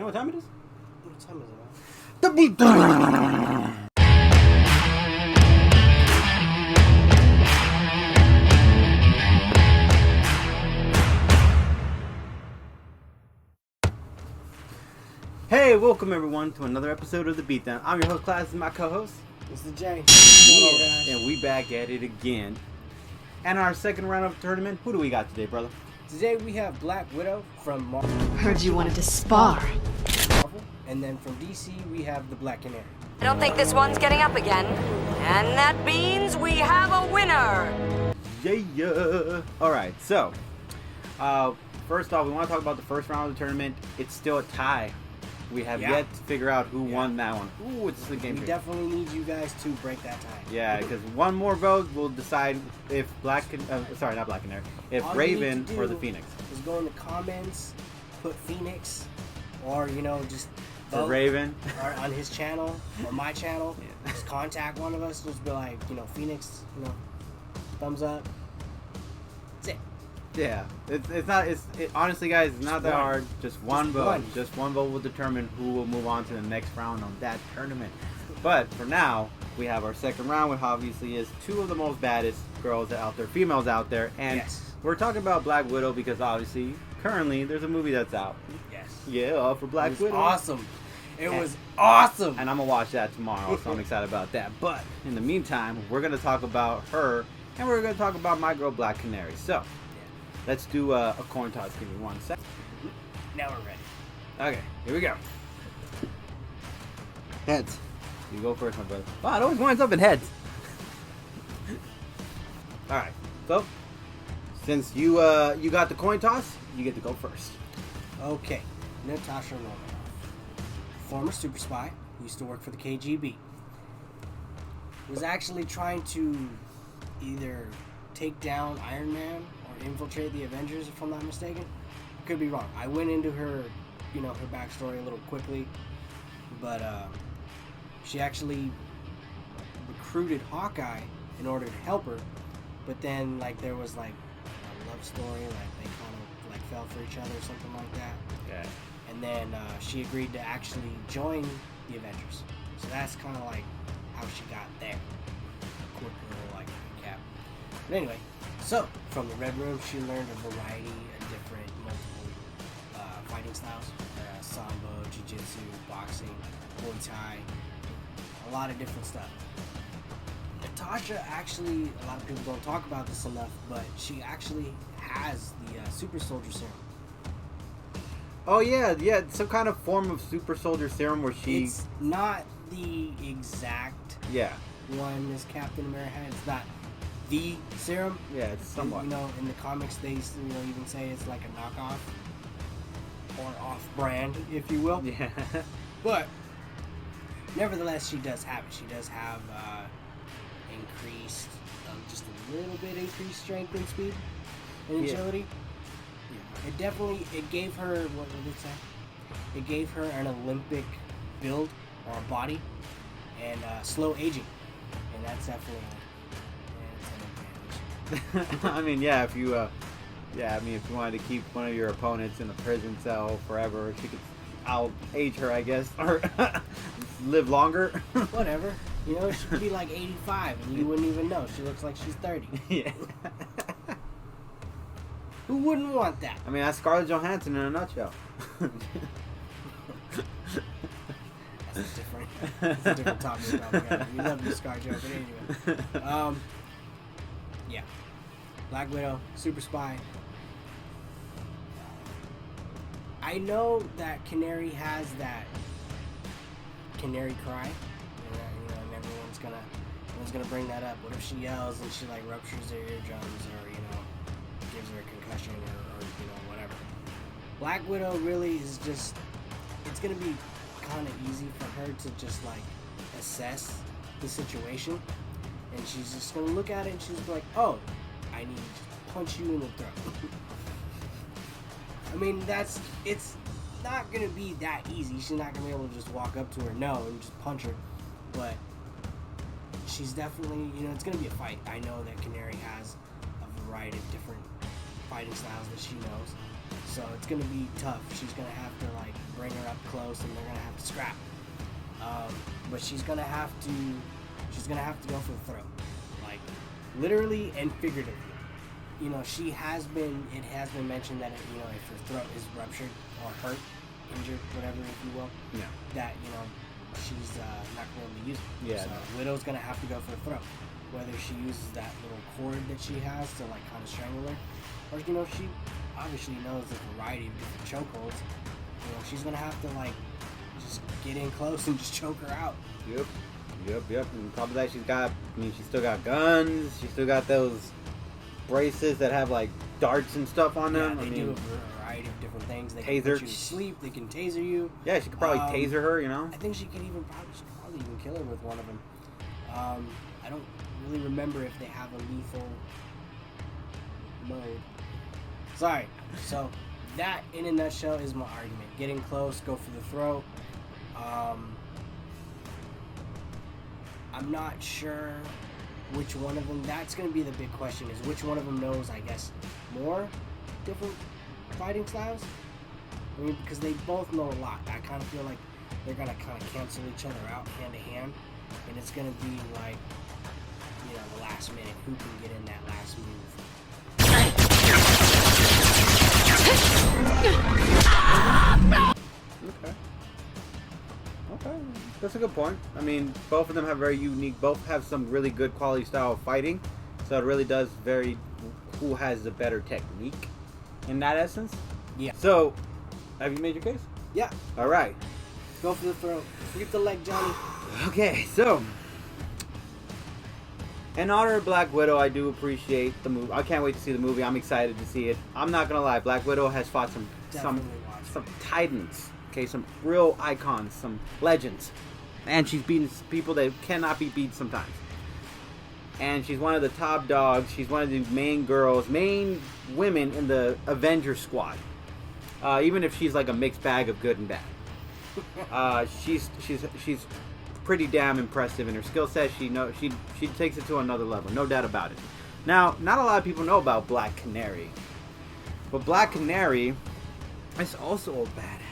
what time it is? What time is it, man? The beat. Hey, welcome everyone to another episode of The Beatdown. I'm your host, Class, and my co-host. Mr. J. Yeah. And we back at it again. And our second round of the tournament, who do we got today, brother? Today we have Black Widow from Marvel. Heard you wanted to spar. And then from DC we have the Black Canary. I don't think this one's getting up again. And that means we have a winner! Yeah. Alright, so, first off, we want to talk about the first round of the tournament. It's still a tie. We have yet to figure out who won that one. Ooh, it's the game. We definitely need you guys to break that tie. Yeah, because one more vote will decide if not Black Canary, if All Raven or the Phoenix. Just go in the comments, put Phoenix, or just For Raven. or on his channel or my channel. Yeah. Just contact one of us. Just be like, Phoenix, thumbs up. That's it. Yeah, honestly, guys, it's not that hard. Just one vote. Just one vote will determine who will move on to the next round on that tournament. But for now, we have our second round, which obviously is two of the most baddest girls out there, females out there, and we're talking about Black Widow because obviously, currently, there's a movie that's out. Yes. Yeah, for Black Widow. Awesome. It was awesome. And I'm gonna watch that tomorrow, so I'm excited about that. But in the meantime, we're gonna talk about her, and we're gonna talk about my girl Black Canary. So. Let's do a coin toss. Give me 1 second. Now we're ready. Okay, here we go. Heads. You go first, my brother. Wow, it always winds up in heads. Alright, so since you got the coin toss, you get to go first. Okay, Natasha Romanoff, former super spy, used to work for the KGB, was actually trying to either take down Iron Man infiltrate the Avengers, if I'm not mistaken. I could be wrong. I went into her, her backstory a little quickly, but she actually recruited Hawkeye in order to help her, but then there was a love story, they kind of fell for each other or something like that. Yeah. And then she agreed to actually join the Avengers. So that's kind of how she got there. A quick little recap. But anyway. So, from the Red Room, she learned a variety of different, multiple fighting styles. Sambo, Jiu-Jitsu, boxing, Muay Thai, a lot of different stuff. Natasha actually, a lot of people don't talk about this enough, but she actually has the super soldier serum. Oh yeah, some kind of form of super soldier serum where she... It's not the exact one as Captain America had. It's not the serum. Yeah, it's somewhat. In the comics, they even say it's like a knockoff or off-brand, if you will. Yeah. But nevertheless, she does have it. She does have increased, just a little bit increased strength and speed and agility. Yeah. It gave her, what did it say? It gave her an Olympic build or a body and slow aging, and that's definitely. I mean, if you wanted to keep one of your opponents in a prison cell forever, she could out-age her, I guess, or live longer. Whatever. She could be 85, and you wouldn't even know. She looks like she's 30. Yeah. Who wouldn't want that? I mean, that's Scarlett Johansson in a nutshell. That's a different topic. We love the Scar joke, but anyway. Yeah. Black Widow, super spy. I know that Canary has that Canary cry. And everyone's gonna bring that up. What if she yells and she ruptures her eardrums or gives her a concussion or whatever. Black Widow really is just, it's gonna be kind of easy for her to just assess the situation. And she's just going to look at it and she's like, oh, I need to punch you in the throat. I mean, it's not going to be that easy. She's not going to be able to just walk up to her, and just punch her. But she's definitely, it's going to be a fight. I know that Canary has a variety of different fighting styles that she knows. So it's gonna be tough. She's gonna have to like bring her up close, and they're gonna have to scrap. But she's gonna have to go for the throat, like literally and figuratively. You know, it has been mentioned that you know, if her throat is ruptured or hurt, injured, whatever, if you will, that you know she's not going to be using. Yeah. So Widow's gonna have to go for the throat, whether she uses that little cord that she has to like kind of strangle her, or you know, she obviously knows a variety of different chokeholds. You know, she's gonna have to like just get in close and just choke her out. Yep. And on top of that, she's still got guns. She's still got those braces that have like darts and stuff on them. They do a variety of different things. They taser. can put you to sleep. They can taser you. Yeah, she could probably taser her. You know. I think she could probably even kill her with one of them. I don't really remember if they have a lethal mode. Sorry. So that, in a nutshell, is my argument. Getting close, go for the throat. I'm not sure which one of them. That's going to be the big question, is which one of them knows, I guess, more different fighting styles. I mean, because they both know a lot. I kind of feel like they're going to kind of cancel each other out hand to hand. And it's going to be like, you know, the last minute. Who can get in that last move? Okay, that's a good point. I mean, both of them have very unique, both have some really good quality style of fighting. So it really does vary who has the better technique in that essence. Yeah. So, have you made your case? Yeah. All right. Go for the throat. Forget the leg, Johnny. Okay, so in honor of Black Widow, I do appreciate the movie. I can't wait to see the movie. I'm excited to see it. I'm not gonna lie, Black Widow has fought some titans. Okay, some real icons, some legends, and she's beaten people that cannot be beat sometimes. And she's one of the top dogs. She's one of the main women in the Avengers squad. Even if she's like a mixed bag of good and bad, she's pretty damn impressive in her skill set. She takes it to another level, no doubt about it. Now, not a lot of people know about Black Canary, but Black Canary is also a badass.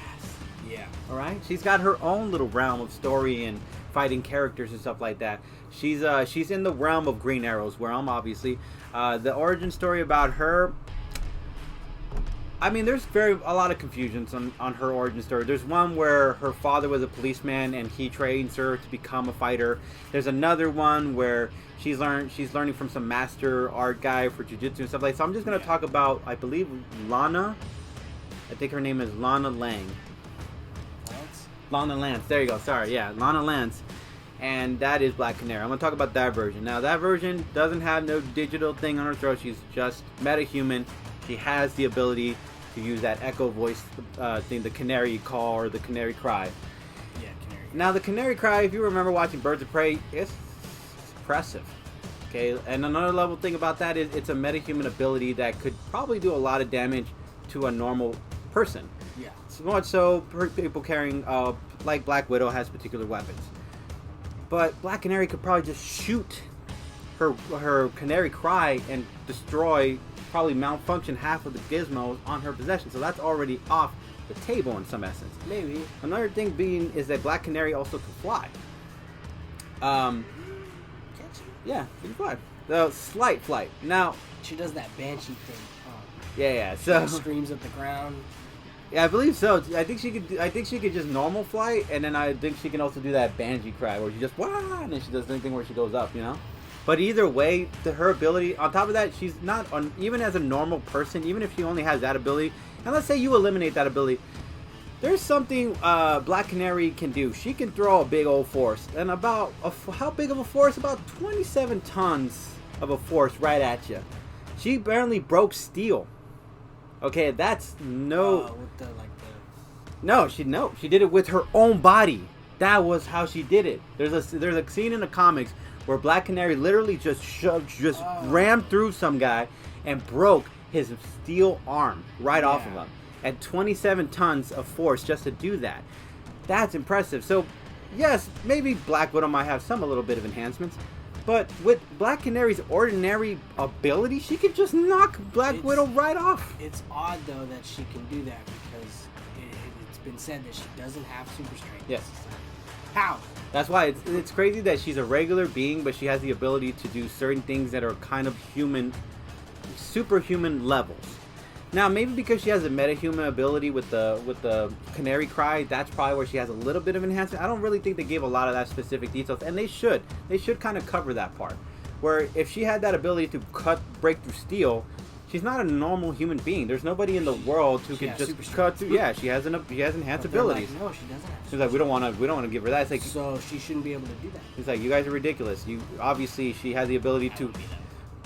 Yeah. All right. She's got her own little realm of story and fighting characters and stuff like that. She's in the realm of Green Arrow's realm, obviously. The origin story about her, I mean, there's a lot of confusions on her origin story. There's one where her father was a policeman and he trains her to become a fighter. There's another one where she's learning from some master art guy for jiu-jitsu and stuff like that. So I'm just going to talk about, I believe, Lana. I think her name is Lana Lang. Lana Lance. There you go. Sorry. Yeah, Lana Lance. And that is Black Canary. I'm going to talk about that version. Now, that version doesn't have no digital thing on her throat. She's just metahuman. She has the ability to use that echo voice thing, the canary call or the canary cry. Yeah, canary. Now, the canary cry, if you remember watching Birds of Prey, it's impressive. Okay, and another level thing about that is it's a metahuman ability that could probably do a lot of damage to a normal person. Yeah. So much so, people carrying, like Black Widow has particular weapons. But Black Canary could probably just shoot her canary cry and destroy, probably malfunction half of the gizmos on her possession. So that's already off the table in some essence. Maybe. Another thing being is that Black Canary also can fly. Can she? Yeah, she can fly. The slight flight. Now, she does that banshee thing. Yeah. So she screams at the ground. Yeah, I believe so. I think she could just normal flight, and then I think she can also do that banshee cry where she just wah, and then she does anything where she goes up, you know. But either way, her ability. On top of that, she's not even as a normal person. Even if she only has that ability, and let's say you eliminate that ability, there's something Black Canary can do. She can throw a big old force, and about how big of a force? About 27 tons of a force right at you. She barely broke steel. Okay, that's no. No, she did it with her own body. That was how she did it. There's a scene in the comics where Black Canary literally just rammed through some guy and broke his steel arm right off of him at 27 tons of force just to do that. That's impressive. So, yes, maybe Black Widow might have a little bit of enhancements, But with Black Canary's ordinary ability, she could just knock Black Widow right off. It's odd though that she can do that because it's been said that she doesn't have super strength. Yes. How? That's why it's crazy that she's a regular being, but she has the ability to do certain things that are kind of human, superhuman levels. Now, maybe because she has a metahuman ability with the Canary Cry, that's probably where she has a little bit of enhancement. I don't really think they gave a lot of that specific details, and they should kind of cover that part. Where if she had that ability to break through steel, she's not a normal human being. There's nobody in the world who can just cut through. Yeah, she has enhanced abilities. Like, no, she doesn't have. She's like, we don't want to give her that. It's like, so she shouldn't be able to do that. He's like, you guys are ridiculous. You obviously she has the ability to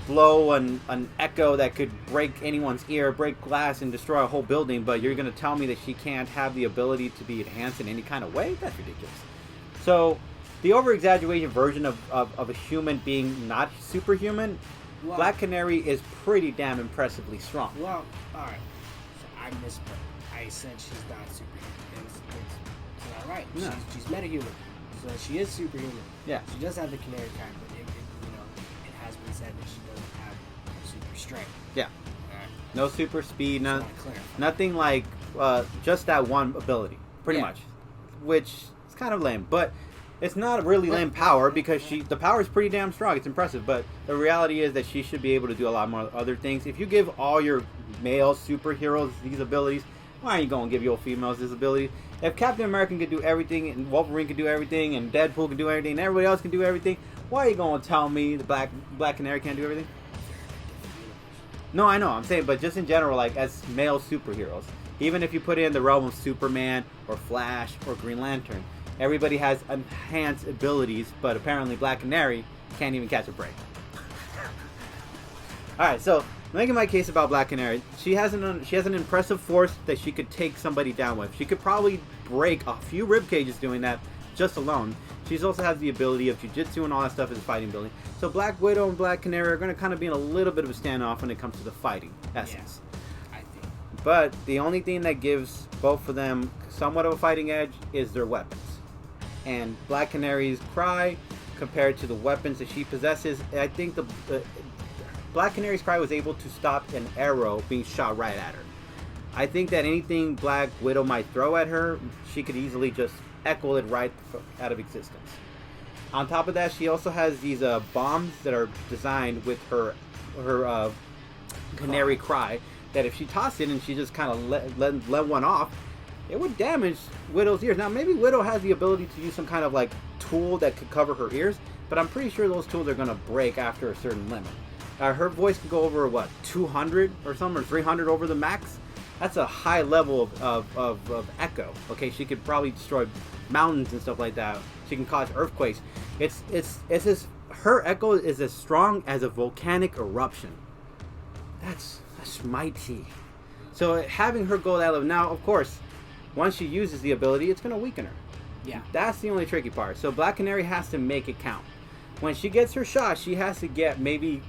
blow an echo that could break anyone's ear, break glass, and destroy a whole building. But you're going to tell me that she can't have the ability to be enhanced in any kind of way? That's ridiculous. So the over-exaggerated version of a human being not superhuman, well, Black Canary is pretty damn impressively strong. Well, all right. So I misspoke. I said she's not superhuman. It's not right. No. She's metahuman. So she is superhuman. Yeah. She does have the Canary Cry, but it has been said that she doesn't have super strength. Yeah. Right. No super speed. Nothing like just that one ability, pretty much, which is kind of lame. But it's not really lame power because the power is pretty damn strong. It's impressive, but the reality is that she should be able to do a lot more other things. If you give all your male superheroes these abilities, why aren't you going to give your females this ability? If Captain America can do everything, and Wolverine can do everything, and Deadpool can do everything, and everybody else can do everything, why are you going to tell me the Black Canary can't do everything? No, I know. I'm saying, but just in general, like as male superheroes, even if you put in the realm of Superman or Flash or Green Lantern, everybody has enhanced abilities, but apparently Black Canary can't even catch a break. Alright, so making my case about Black Canary, she has an impressive force that she could take somebody down with. She could probably break a few rib cages doing that just alone. She also has the ability of jiu-jitsu and all that stuff as a fighting ability. So Black Widow and Black Canary are going to kind of be in a little bit of a standoff when it comes to the fighting essence. Yeah, I think. But the only thing that gives both of them somewhat of a fighting edge is their weapons. And Black Canary's cry compared to the weapons that she possesses, I think the Black Canary's cry was able to stop an arrow being shot right at her. I think that anything Black Widow might throw at her, she could easily just echo it right out of existence. On top of that, she also has these bombs that are designed with her Canary cry, that if she tossed it and she just kind of let one off, it would damage Widow's ears. Now, maybe Widow has the ability to use some kind of like tool that could cover her ears, but I'm pretty sure those tools are going to break after a certain limit. Her voice could go over, 200 or something, or 300 over the max? That's a high level of echo. Okay, she could probably destroy mountains and stuff like that. She can cause earthquakes. Her echo is as strong as a volcanic eruption. That's mighty. So having her go that level, now of course, once she uses the ability, it's going to weaken her. Yeah. That's the only tricky part. So Black Canary has to make it count. When she gets her shot, she has to get maybe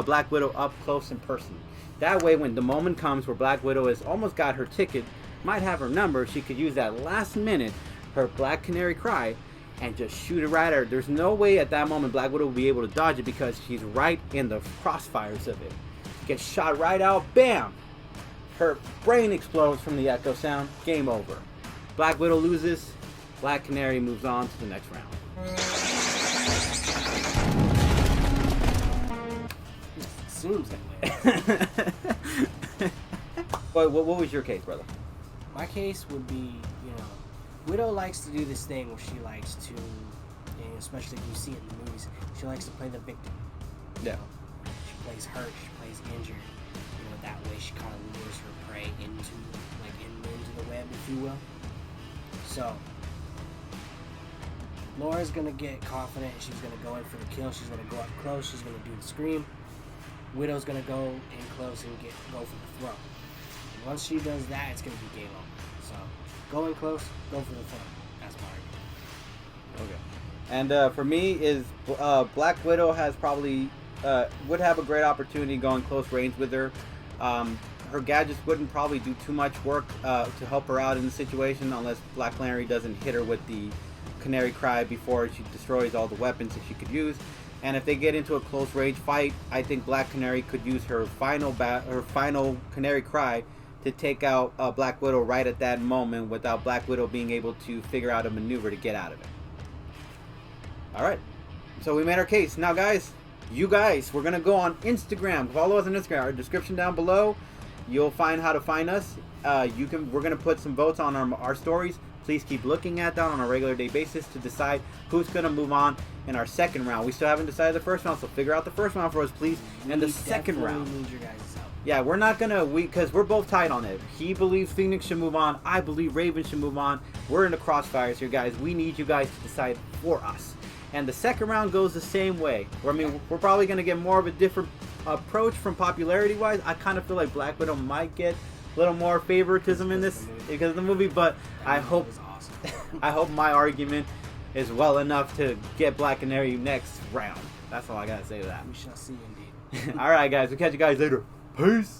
Black Widow up close in person. That way, when the moment comes where Black Widow has almost got her ticket, might have her number, she could use that last minute, her Black Canary cry, and just shoot it right at her. There's no way at that moment Black Widow will be able to dodge it because she's right in the crossfires of it. Gets shot right out, bam! Her brain explodes from the echo sound, game over. Black Widow loses, Black Canary moves on to the next round. Assumes that way. What was your case, brother? My case would be, Widow likes to do this thing where she likes to, especially if you see it in the movies, she likes to play the victim. Yeah. She plays hurt, she plays injured. That way she kind of lures her prey into the web, if you will. So, Laura's going to get confident. She's going to go in for the kill. She's going to go up close. She's going to do the scream. Widow's going to go in close and go for the throw. And once she does that, it's going to be game over. So, go in close, go for the throw. That's my argument. Okay. And for me, is Black Widow has probably would have a great opportunity going close range with her. Her gadgets wouldn't probably do too much work to help her out in the situation unless Black Canary doesn't hit her with the Canary Cry before she destroys all the weapons that she could use. And if they get into a close range fight, I think Black Canary could use her final Canary Cry to take out Black Widow right at that moment without Black Widow being able to figure out a maneuver to get out of it. Alright, so we made our case. Now guys, we're going to go on Instagram. Follow us on Instagram. Our description down below, you'll find how to find us. We're going to put some votes on our stories. Please keep looking at that on a regular day basis to decide who's going to move on in our second round. We still haven't decided the first round, so figure out the first round for us, please. And the second round. Need your guys' help. Yeah, we're not going to, because we're both tied on it. He believes Phoenix should move on. I believe Raven should move on. We're in the crossfires here, guys. We need you guys to decide for us. And the second round goes the same way. I mean, we're probably going to get more of a different approach from popularity-wise. I kind of feel like Black Widow might get a little more favoritism in this because of the movie, but I hope I hope my argument is well enough to get Black Canary next round. That's all I gotta say to that. We shall see, indeed. All right, guys. We'll catch you guys later. Peace.